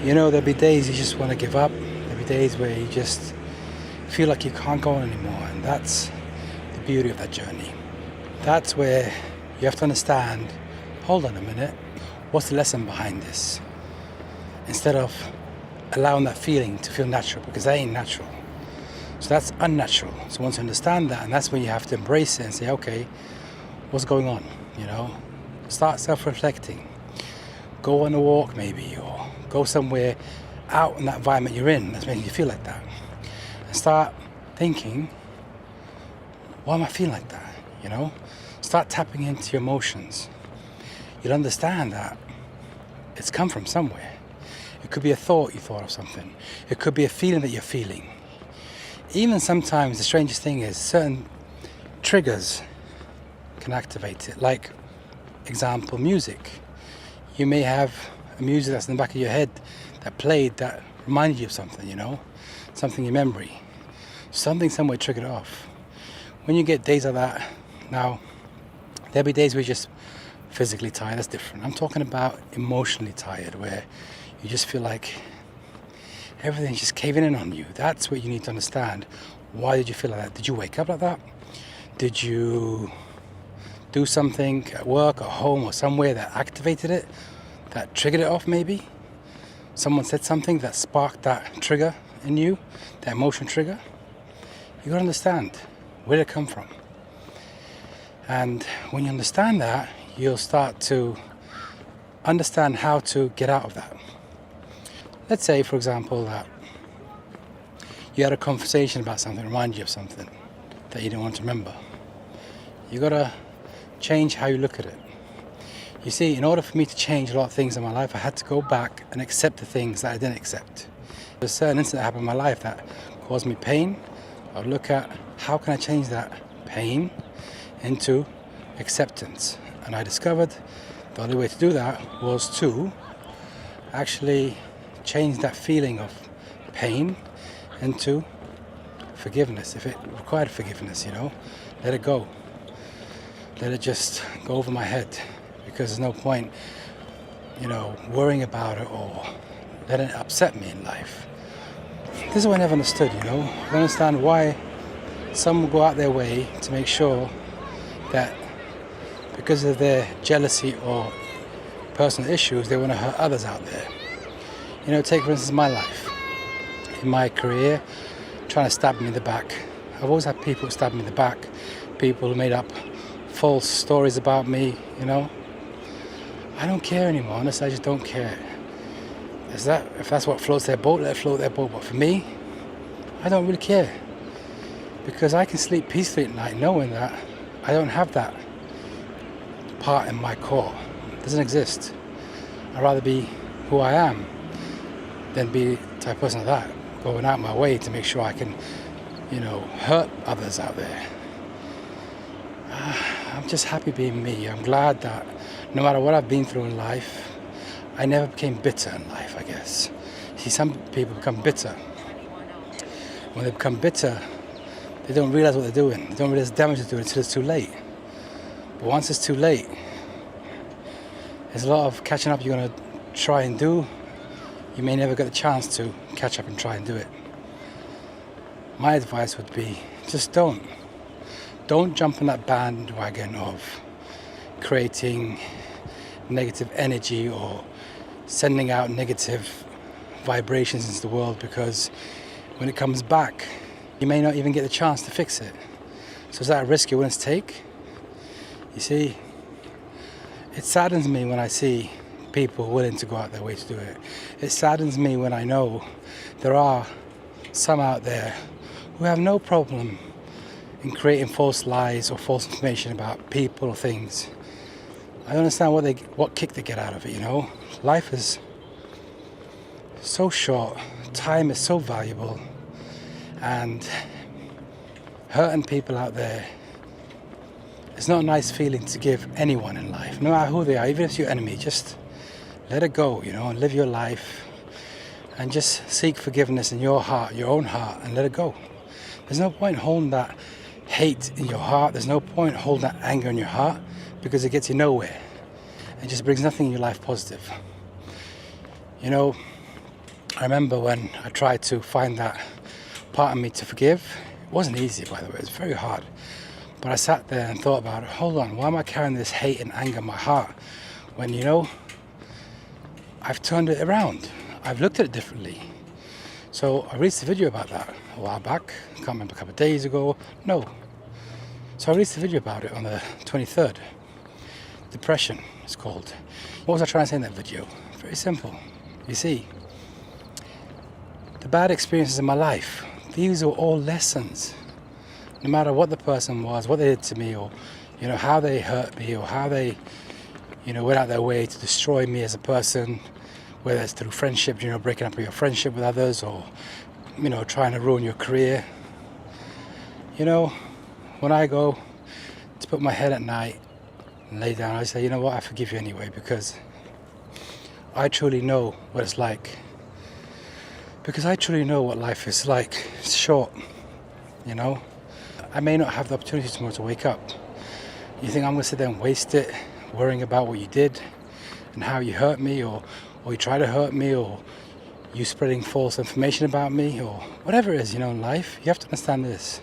You know, there'll be days you just want to give up. There'll be days where you just feel like you can't go on anymore. And that's the beauty of that journey. That's where you have to understand, hold on a minute, what's the lesson behind this? Instead of allowing that feeling to feel natural, because that ain't natural. So that's unnatural. So once you understand that, and that's when you have to embrace it and say, okay, what's going on? You know, start self-reflecting. Go on a walk maybe, or go somewhere out in that environment you're in that's making you feel like that. And start thinking, why am I feeling like that? You know, start tapping into your emotions. You'll understand that it's come from somewhere. It could be a thought you thought of something. It could be a feeling that you're feeling. Even sometimes the strangest thing is certain triggers can activate it. Like, example, music. You may have a music that's in the back of your head that played that reminded you of something, you know, something in your memory. Something somewhere triggered it off. When you get days like that, now, there'll be days where you're just physically tired, that's different. I'm talking about emotionally tired, where you just feel like everything's just caving in on you. That's what you need to understand. Why did you feel like that? Did you wake up like that? Did you do something at work or home or somewhere that activated it, that triggered it off maybe? Someone said something that sparked that trigger in you, that emotion trigger. You gotta understand, where did it come from? And when you understand that, you'll start to understand how to get out of that. Let's say, for example, that you had a conversation about something, remind you of something that you didn't want to remember. You gotta change how you look at it. You see, in order for me to change a lot of things in my life, I had to go back and accept the things that I didn't accept. There's a certain incident that happened in my life that caused me pain. I would look at how can I change that pain into acceptance. And I discovered the only way to do that was to actually change that feeling of pain into forgiveness. If it required forgiveness, you know, let it go. Let it just go over my head, because there's no point, you know, worrying about it or letting it upset me in life. This is what I never understood, you know. I don't understand why some will go out their way to make sure that because of their jealousy or personal issues, they want to hurt others out there. You know, take for instance my life. In my career, trying to stab me in the back. I've always had people stab me in the back. People who made up false stories about me, you know. I don't care anymore, honestly, I just don't care. If that's what floats their boat, let it float their boat. But for me, I don't really care. Because I can sleep peacefully at night knowing that I don't have that part in my core. It doesn't exist. I'd rather be who I am than be the type of person like that, going out my way to make sure I can, you know, hurt others out there. I'm just happy being me. I'm glad that no matter what I've been through in life, I never became bitter in life, I guess. See, some people become bitter. When they become bitter, they don't realize what they're doing. They don't realize the damage they're doing until it's too late. But once it's too late, there's a lot of catching up you're going to try and do. You may never get the chance to catch up and try and do it. My advice would be, just don't jump on that bandwagon of creating negative energy or sending out negative vibrations into the world, because when it comes back, you may not even get the chance to fix it. So is that a risk you're willing to take? You see, it saddens me when I see people willing to go out their way to do it. It saddens me when I know there are some out there who have no problem in creating false lies or false information about people or things. I don't understand what kick they get out of it, you know. Life is so short, time is so valuable, and hurting people out there, it's not a nice feeling to give anyone in life, no matter who they are, even if it's your enemy. Just let it go, you know, and live your life and just seek forgiveness in your heart, your own heart, and let it go. There's no point holding that hate in your heart. There's no point holding that anger in your heart, because it gets you nowhere. It just brings nothing in your life positive. You know, I remember when I tried to find that part of me to forgive. It wasn't easy, by the way, it was very hard. But I sat there and thought about it. Hold on, why am I carrying this hate and anger in my heart when, I've turned it around. I've looked at it differently. So I released a video about that a while back. I can't remember, a couple of days ago. No. So I released a video about it on the 23rd. Depression, it's called. What was I trying to say in that video? Very simple. You see, the bad experiences in my life, these are all lessons. No matter what the person was, what they did to me, or how they hurt me, or how they went out their way to destroy me as a person, whether it's through friendship, breaking up your friendship with others, or trying to ruin your career. When I go to put my head at night and lay down, I say, you know what, I forgive you anyway, because I truly know what it's like. Because I truly know what life is like. It's short, I may not have the opportunity tomorrow to wake up. You think I'm going to sit there and waste it worrying about what you did and how you hurt me, or you try to hurt me, or you spreading false information about me, or whatever it is, in life? You have to understand this.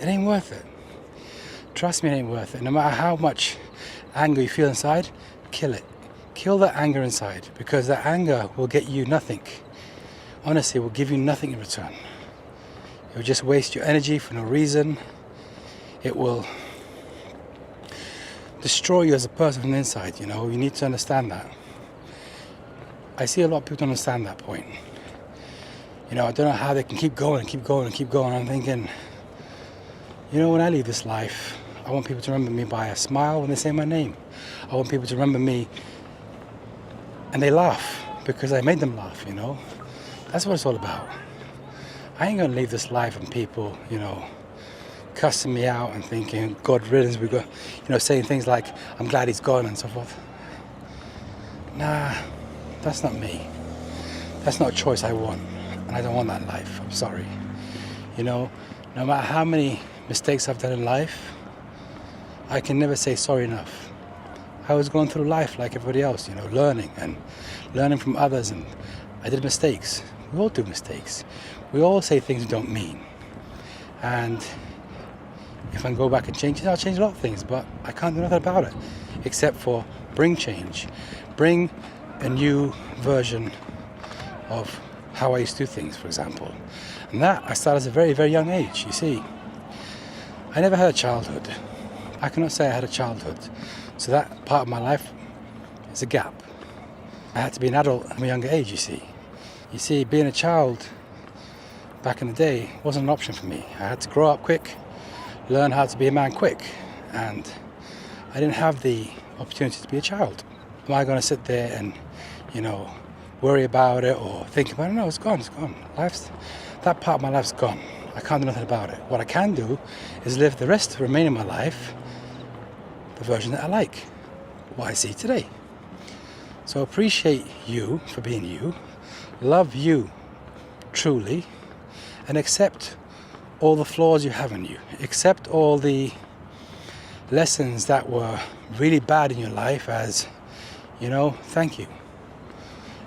It ain't worth it. Trust me, it ain't worth it. No matter how much anger you feel inside, kill it. Kill that anger inside, because that anger will get you nothing. Honestly, it will give you nothing in return. It will just waste your energy for no reason. It will destroy you as a person from the inside, You need to understand that. I see a lot of people don't understand that point. I don't know how they can keep going and keep going and keep going. I'm thinking, when I leave this life, I want people to remember me by a smile when they say my name. I want people to remember me and they laugh because I made them laugh, That's what it's all about. I ain't gonna leave this life and people, cussing me out and thinking, God riddance, we got, saying things like, I'm glad he's gone and so forth. Nah, that's not me. That's not a choice I want. And I don't want that life, I'm sorry. No matter how many mistakes I've done in life, I can never say sorry enough. I was going through life like everybody else, learning from others, and I did mistakes. We all do mistakes. We all say things we don't mean. And if I can go back and change it, I'll change a lot of things, but I can't do nothing about it except for bring change. Bring a new version of how I used to do things, for example. And that I started at a very, very young age, you see. I never had a childhood. I cannot say I had a childhood. So that part of my life is a gap. I had to be an adult at a younger age, you see. You see, being a child back in the day wasn't an option for me. I had to grow up quick, learn how to be a man quick, and I didn't have the opportunity to be a child. Am I going to sit there and, worry about it or think about it? No, it's gone, it's gone. That part of my life's gone. I can't do nothing about it. What I can do is live the remaining of my life the version that I like, what I see today. So appreciate you for being you, love you truly, and accept all the flaws you have in you. Accept all the lessons that were really bad in your life as, thank you.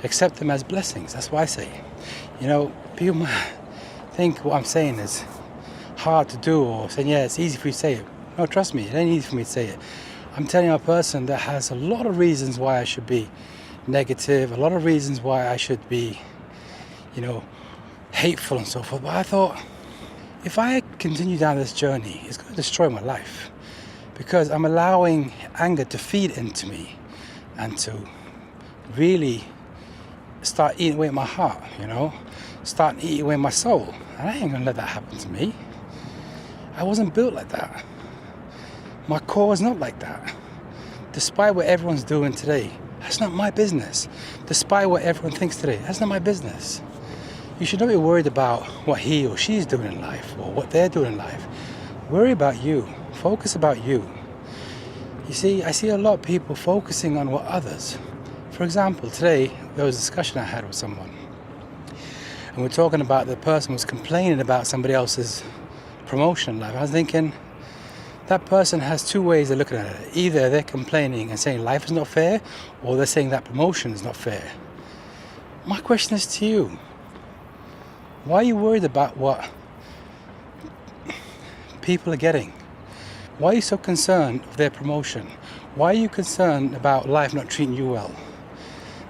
Accept them as blessings, that's what I say. People might think what I'm saying is hard to do, or saying, yeah, it's easy for you to say it. No, trust me, it ain't easy for me to say it. I'm telling you, a person that has a lot of reasons why I should be negative, a lot of reasons why I should be, hateful and so forth. But I thought, if I continue down this journey, it's going to destroy my life, because I'm allowing anger to feed into me and to really start eating away at my heart, start eating away my soul. And I ain't going to let that happen to me. I wasn't built like that. My core is not like that. Despite what everyone's doing today, that's not my business. Despite what everyone thinks today, that's not my business. You should not be worried about what he or she's doing in life or what they're doing in life. Worry about you. Focus about you. You see, I see a lot of people focusing on what others. For example, today there was a discussion I had with someone. And we're talking about the person was complaining about somebody else's promotion in life. I was thinking, that person has two ways of looking at it. Either they're complaining and saying life is not fair, or they're saying that promotion is not fair. My question is to you. Why are you worried about what people are getting? Why are you so concerned of their promotion? Why are you concerned about life not treating you well?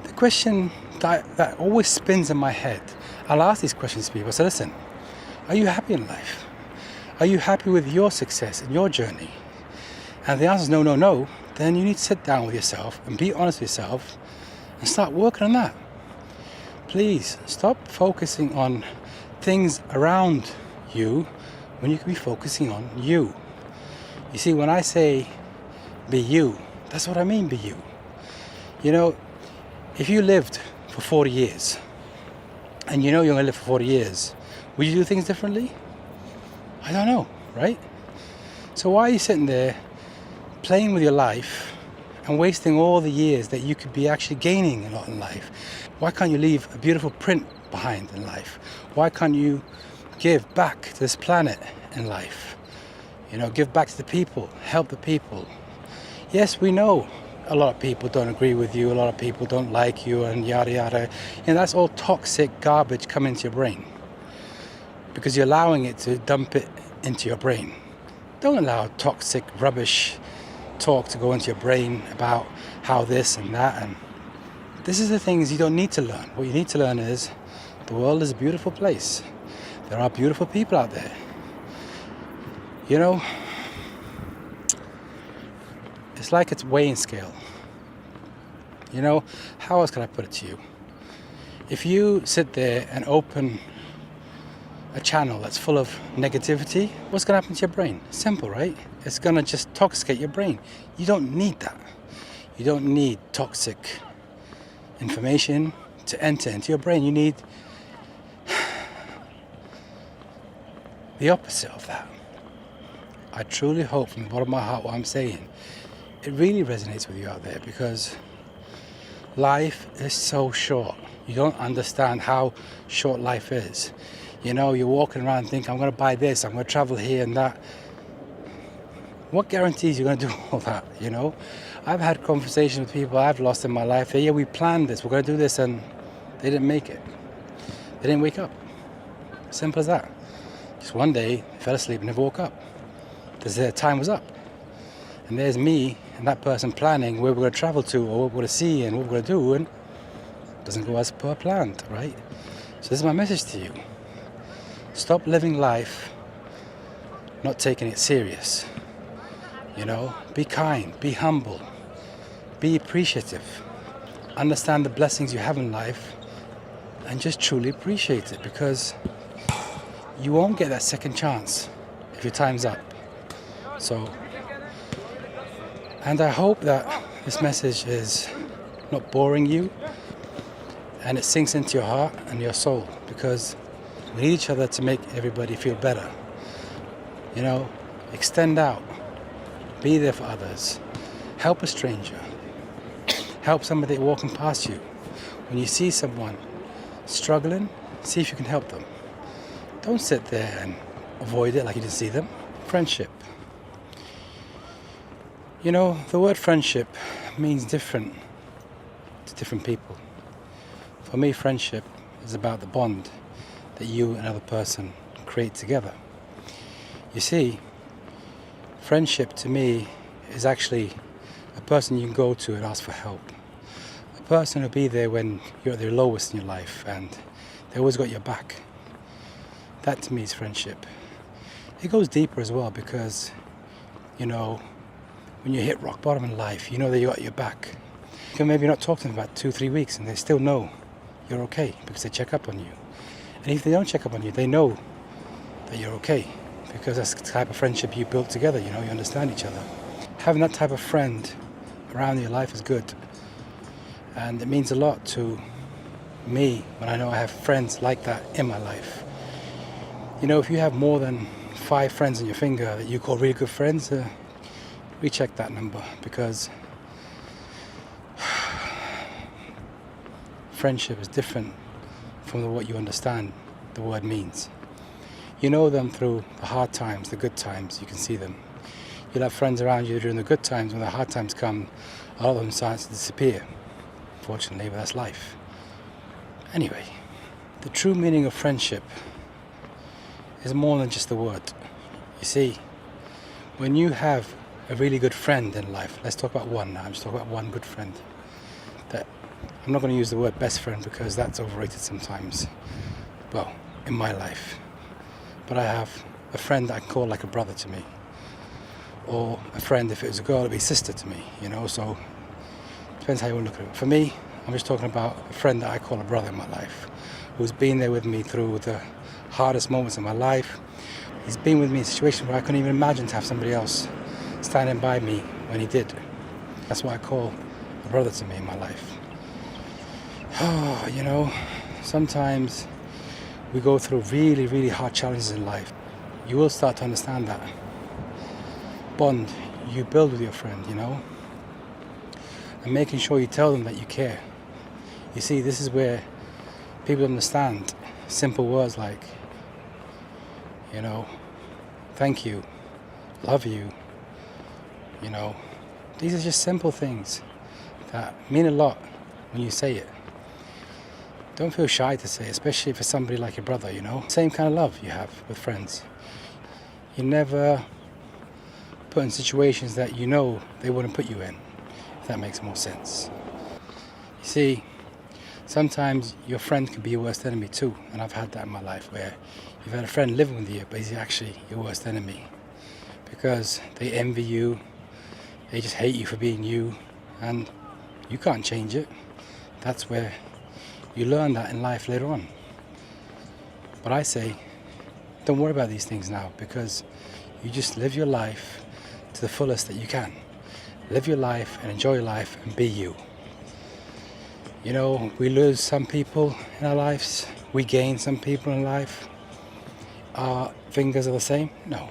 The question that always spins in my head, I'll ask these questions to people. So listen, are you happy in life? Are you happy with your success and your journey? And if the answer is no, no, no, then you need to sit down with yourself and be honest with yourself and start working on that. Please stop focusing on things around you when you can be focusing on you. You see, when I say be you, that's what I mean, be you. You know, if you lived for 40 years and you know you're going to live for 40 years, would you do things differently? I don't know, right? So why are you sitting there playing with your life and wasting all the years that you could be actually gaining a lot in life? Why can't you leave a beautiful print behind in life? Why can't you give back to this planet in life? You know, give back to the people, help the people. Yes, we know a lot of people don't agree with you, a lot of people don't like you, and yada yada. And that's all toxic garbage coming into your brain because you're allowing it to dump it into your brain. Don't allow toxic rubbish talk to go into your brain about how this and that. And this is the things you don't need to learn. What you need to learn is the world is a beautiful place. There are beautiful people out there. You know, it's like it's weighing scale. You know, how else can I put it to you? If you sit there and open a channel that's full of negativity, what's going to happen to your brain? Simple, right? It's going to just toxicate your brain. You don't need that. You don't need toxic information to enter into your brain. You need the opposite of that. I truly hope from the bottom of my heart what I'm saying, it really resonates with you out there, because life is so short. You don't understand how short life is. You know, you're walking around thinking, I'm going to buy this, I'm going to travel here and that. What guarantees you're going to do all that, you know? I've had conversations with people I've lost in my life. Yeah, we planned this, we're going to do this, and they didn't make it. They didn't wake up. Simple as that. Just one day, they fell asleep and never woke up. Because their time was up. And there's me and that person planning where we're going to travel to, or what we're going to see and what we're going to do, and it doesn't go as per planned, right? So this is my message to you. Stop living life not taking it serious. You know, be kind, be humble, be appreciative. Understand the blessings you have in life and just truly appreciate it, because you won't get that second chance if your time's up. So, and I hope that this message is not boring you and it sinks into your heart and your soul, because we need each other to make everybody feel better. You know, extend out, be there for others, help a stranger, help somebody walking past you. When you see someone struggling, see if you can help them. Don't sit there and avoid it like you didn't see them. Friendship. You know, the word friendship means different to different people. For me, friendship is about the bond that you and another person create together. You see, friendship to me is actually a person you can go to and ask for help. A person who'll be there when you're at the lowest in your life and they always got your back. That to me is friendship. It goes deeper as well, because, you know, when you hit rock bottom in life, you know that you got your back. You can maybe not talk to them for about 2-3 weeks and they still know you're okay because they check up on you. And if they don't check up on you, they know that you're okay, because that's the type of friendship you built together, you know, you understand each other. Having that type of friend around your life is good. And it means a lot to me when I know I have friends like that in my life. You know, if you have more than 5 friends on your finger that you call really good friends, recheck that number, because friendship is different from what you understand the word means. You know them through the hard times, the good times, you can see them. You'll have friends around you during the good times. When the hard times come, a lot of them start to disappear, fortunately, but that's life. Anyway, the true meaning of friendship is more than just the word. You see, when you have a really good friend in life, let's talk about one now, I'm just talking about one good friend. That I'm not going to use the word best friend because that's overrated sometimes. Well, in my life. But I have a friend that I can call like a brother to me. Or a friend, if it was a girl, it'd be a sister to me, you know, so depends how you want to look at it. For me, I'm just talking about a friend that I call a brother in my life, who's been there with me through the hardest moments of my life. He's been with me in situations where I couldn't even imagine to have somebody else standing by me when he did. That's what I call a brother to me in my life. Oh, you know, sometimes we go through really, really hard challenges in life. You will start to understand that bond you build with your friend, you know, and making sure you tell them that you care. You see, this is where people understand simple words like, you know, thank you, love you, you know. These are just simple things that mean a lot when you say it. Don't feel shy to say it, especially for somebody like your brother, you know. Same kind of love you have with friends. You never put in situations that you know they wouldn't put you in, if that makes more sense. You see, sometimes your friend can be your worst enemy too, and I've had that in my life where you've had a friend living with you, but he's actually your worst enemy because they envy you, they just hate you for being you, and you can't change it. That's where you learn that in life later on. But I say, don't worry about these things now, because you just live your life to the fullest that you can. Live your life and enjoy your life and be you. You know, we lose some people in our lives, we gain some people in life. Our fingers are the same? No.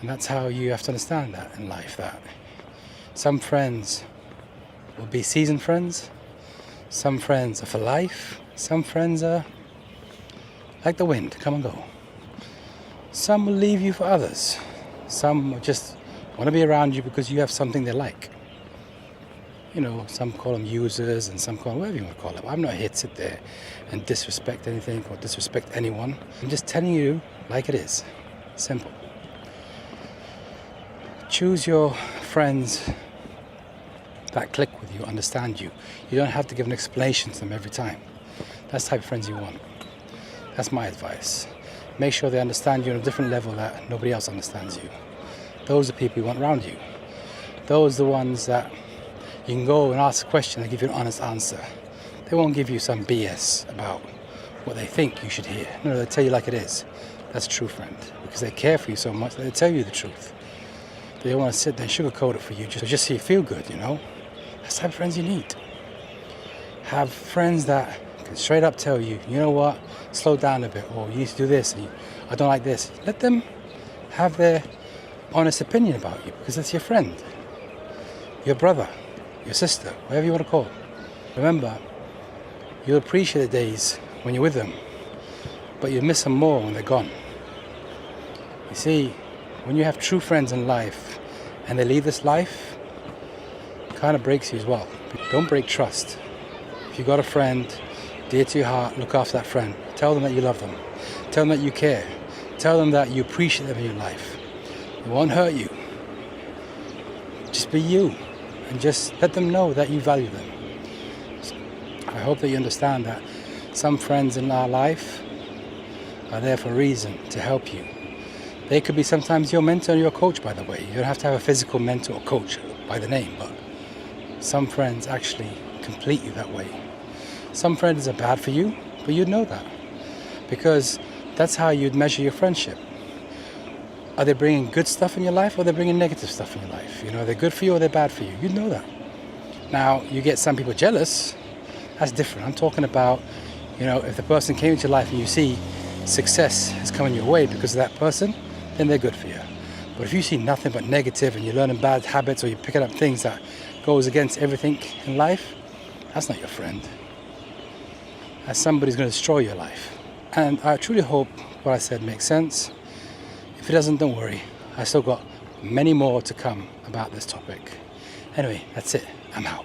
And that's how you have to understand that in life, that some friends will be seasoned friends, some friends are for life, some friends are like the wind, come and go. Some will leave you for others. Some just want to be around you because you have something they like. You know, some call them users and some call them whatever you want to call it. I'm not here to sit there and disrespect anything or disrespect anyone. I'm just telling you like it is. Simple. Choose your friends that click with you, understand you. You don't have to give an explanation to them every time. That's the type of friends you want. That's my advice. Make sure they understand you on a different level that nobody else understands you. Those are the people you want around you. Those are the ones that you can go and ask a question and give you an honest answer. They won't give you some BS about what they think you should hear. No, they'll tell you like it is. That's a true friend. Because they care for you so much that they'll tell you the truth. They don't want to sit there and sugarcoat it for you just so you feel good, you know? That's the type of friends you need. Have friends that can straight up tell you, you know what, slow down a bit, or you need to do this, and I don't like this. Let them have their honest opinion about you, because that's your friend, your brother, your sister, whatever you want to call it. Remember, you'll appreciate the days when you're with them, but you'll miss them more when they're gone. You see, when you have true friends in life and they leave this life, it kind of breaks you as well. Don't break trust. If you've got a friend dear to your heart, look after that friend. Tell them that you love them. Tell them that you care. Tell them that you appreciate them in your life. It won't hurt you. Just be you and just let them know that you value them. I hope that you understand that some friends in our life are there for a reason, to help you. They could be sometimes your mentor and your coach, by the way. You don't have to have a physical mentor or coach by the name, but some friends actually complete you that way. Some friends are bad for you, but you'd know that, because that's how you'd measure your friendship. Are they bringing good stuff in your life, or are they bringing negative stuff in your life? You know, are they good for you or they're bad for you? You'd know that. Now, you get some people jealous, that's different. I'm talking about, you know, if the person came into your life and you see success is coming your way because of that person, then they're good for you. But if you see nothing but negative and you're learning bad habits, or you're picking up things that goes against everything in life, that's not your friend. That's somebody who's going to destroy your life. And I truly hope what I said makes sense. If it doesn't, don't worry. I still got many more to come about this topic. Anyway, that's it. I'm out.